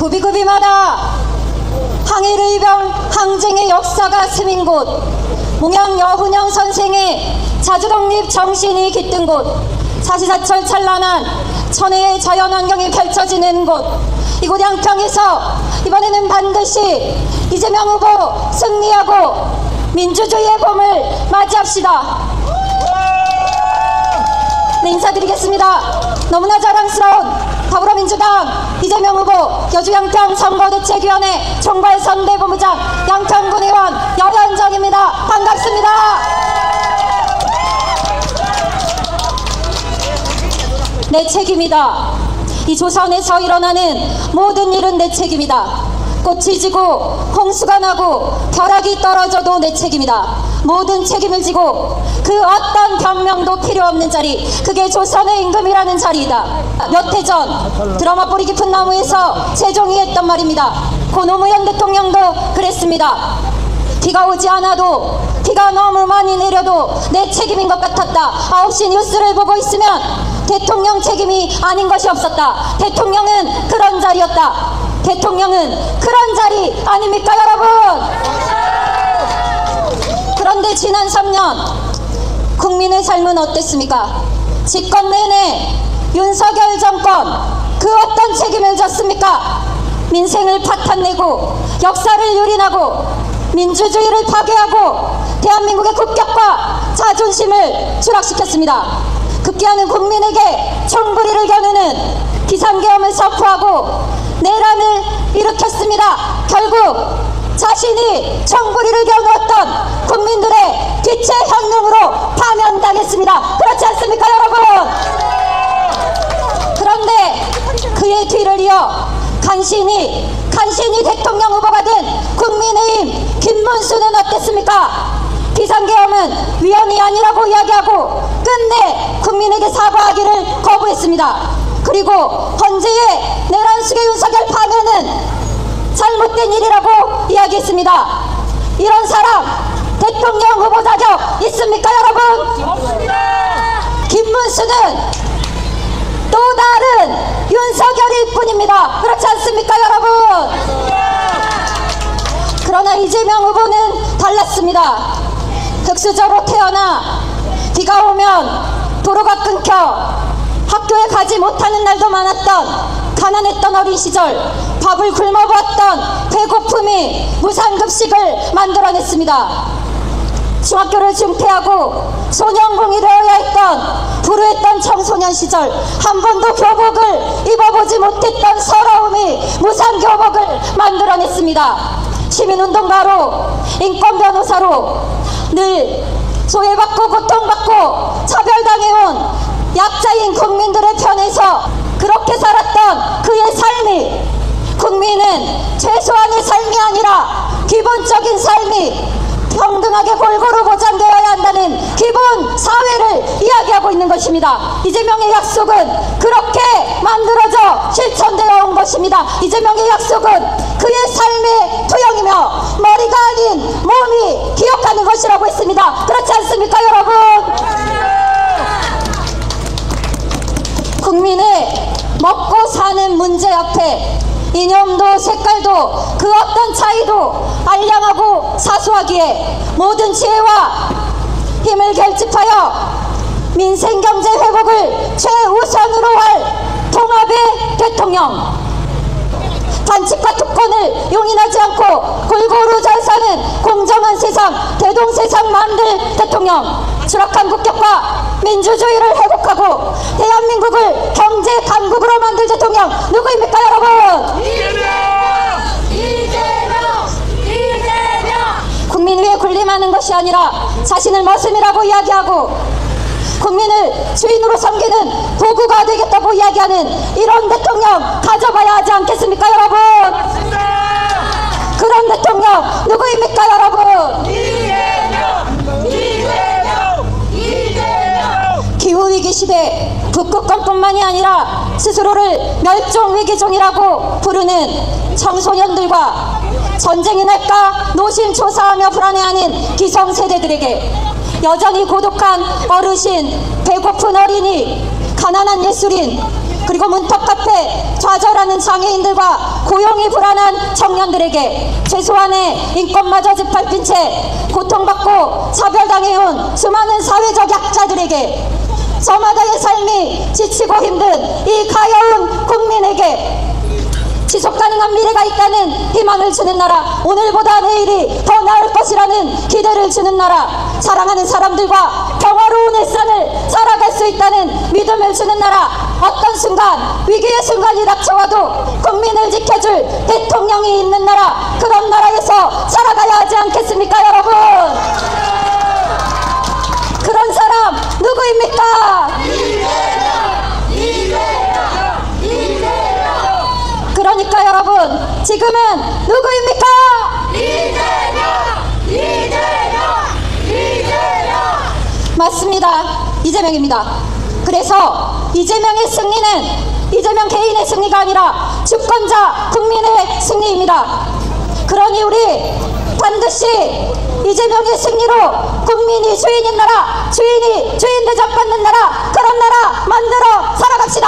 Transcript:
구비구비마다 항일의병 항쟁의 역사가 스민 곳, 몽양 여훈영 선생의 자주독립 정신이 깃든 곳, 사시사철 찬란한 천혜의 자연환경이 펼쳐지는 곳, 이곳 양평에서 이번에는 반드시 이재명 후보 승리하고 민주주의의 봄을 맞이합시다. 네, 인사드리겠습니다. 너무나 자랑스러운 더불어민주당 이재명 후보 여주양평 선거대책위원회 총괄선대본부장 양평군의원 여현정입니다. 반갑습니다. 내 책임이다. 이 조선에서 일어나는 모든 일은 내 책임이다. 꽃이 지고 홍수가 나고 벼락이 떨어져도 내 책임이다. 모든 책임을 지고 그 어떤 변명도 필요 없는 자리, 그게 조선의 임금이라는 자리이다. 몇 해 전 드라마 뿌리 깊은 나무에서 세종이 했던 말입니다. 고 노무현 대통령도 그랬습니다. 비가 오지 않아도, 비가 너무 많이 내려도 내 책임인 것 같았다. 9시 뉴스를 보고 있으면 대통령 책임이 아닌 것이 없었다. 대통령은 그런 자리였다. 대통령은 그런 자리 아닙니까, 여러분? 그런데 지난 3년 국민의 삶은 어땠습니까? 집권 내내 윤석열 정권 그 어떤 책임을 졌습니까? 민생을 파탄내고 역사를 유린하고 민주주의를 파괴하고 대한민국의 국격과 자존심을 추락시켰습니다. 급기야는 국민에게 총부리를 겨누는 비상계엄을 선포하고 내란을 일으켰습니다. 결국 자신이 총부리를 겨누었던 국민들의 빛의 현능으로 파면당했습니다. 그렇지 않습니까, 여러분? 그런데 그의 뒤를 이어 간신히 대통령 후보가 된 국민의힘 김문수는 어땠습니까? 비상계엄은 위헌이 아니라고 이야기하고 끝내 국민에게 사과하기를 거부했습니다. 그리고 헌재의 내란 수계 윤석열 파면은 잘못된 일이라고 이야기했습니다. 이런 사람 대통령 후보 자격 있습니까, 여러분? 없습니다. 김문수는 또 다른 윤석열일 뿐입니다. 그렇지 않습니까, 여러분? 그러나 이재명 후보는 달랐습니다. 흑수저로 태어나 비가 오면 도로가 끊겨 학교에 가지 못하는 날도 많았던 가난했던 어린 시절, 밥을 굶어보았던 배고픔이 무상급식을 만들어냈습니다. 중학교를 중퇴하고 소년공이 되어야 했던 불우했던 청소년 시절, 한 번도 교복을 입어보지 못했던 서러움이 무상교복을 만들어냈습니다. 시민운동가로, 인권변호사로 늘 소외받고 고통받고 차별당해온 약자인 국민들의 편에서 그렇게 살았던 그의 삶이, 국민은 최소한의 삶이 아니라 기본적인 삶이 평등하게 골고루 보장되어야 한다는 기본 사회를 이야기하고 있는 것입니다. 이재명의 약속은 그렇게 만들어져 실천되어 온 것입니다. 이재명의 약속은 그의 삶의 투영이며 머리가 아닌 몸이 기억하는 것이라고 했습니다. 그렇지 않습니까, 여러분? 국민의 먹고 사는 문제 앞에 이념도 색깔도 그 어떤 차이도 알량하고 사소하기에 모든 지혜와 힘을 결집하여 민생경제 회복을 최우선으로 할 통합의 대통령, 반칙과 특권을 용인하지 않고 골고루 잘 사는 공정한 세상, 대동세상 만들 대통령, 추락한 국격과 민주주의를 회복하고 대한민국을 경제 강국으로 만들 대통령 누구입니까, 여러분? 이재명! 국민 위에 군림하는 것이 아니라 자신을 머슴이라고 이야기하고 국민을 주인으로 섬기는 도구가 되겠다고 이야기하는 이런 대통령 가져봐야 하지 않겠습니까, 여러분? 그런 대통령 누구입니까, 여러분? 기후위기 시대 북극곰뿐만이 아니라 스스로를 멸종위기종이라고 부르는 청소년들과 전쟁이 날까 노심초사하며 불안해하는 기성세대들에게 여전히 고독한 어르신, 배고픈 어린이, 가난한 예술인, 그리고 문턱 카페 좌절하는 수많은 장애인들과 고용이 불안한 청년들에게 최소한의 인권마저 짓밟힌 채 고통받고 차별당해온 수많은 사회적 약자들에게 저마다의 삶이 지치고 힘든 이 가여운 국민에게 지속가능한 미래가 있다는 희망을 주는 나라, 오늘보다 내일이 더 나을 것이라는 기대를 주는 나라, 사랑하는 사람들과 평화로운 일상을 살아갈 수 있다는 믿음을 주는 나라, 어떤 순간 위기의 순간이 닥쳐와도 국민을 지켜줄 대통령이 있는 나라, 그런 나라에서 살아가야 하지 않겠습니까, 여러분? 그런 사람 누구입니까? 그러니까 여러분, 지금은 누구입니까? 맞습니다. 이재명입니다. 그래서 이재명의 승리는 이재명 개인의 승리가 아니라 주권자 국민의 승리입니다. 그러니 우리 반드시 이재명의 승리로 국민이 주인인 나라, 주인이 주인 대접받는 나라, 그런 나라 만들어 살아갑시다.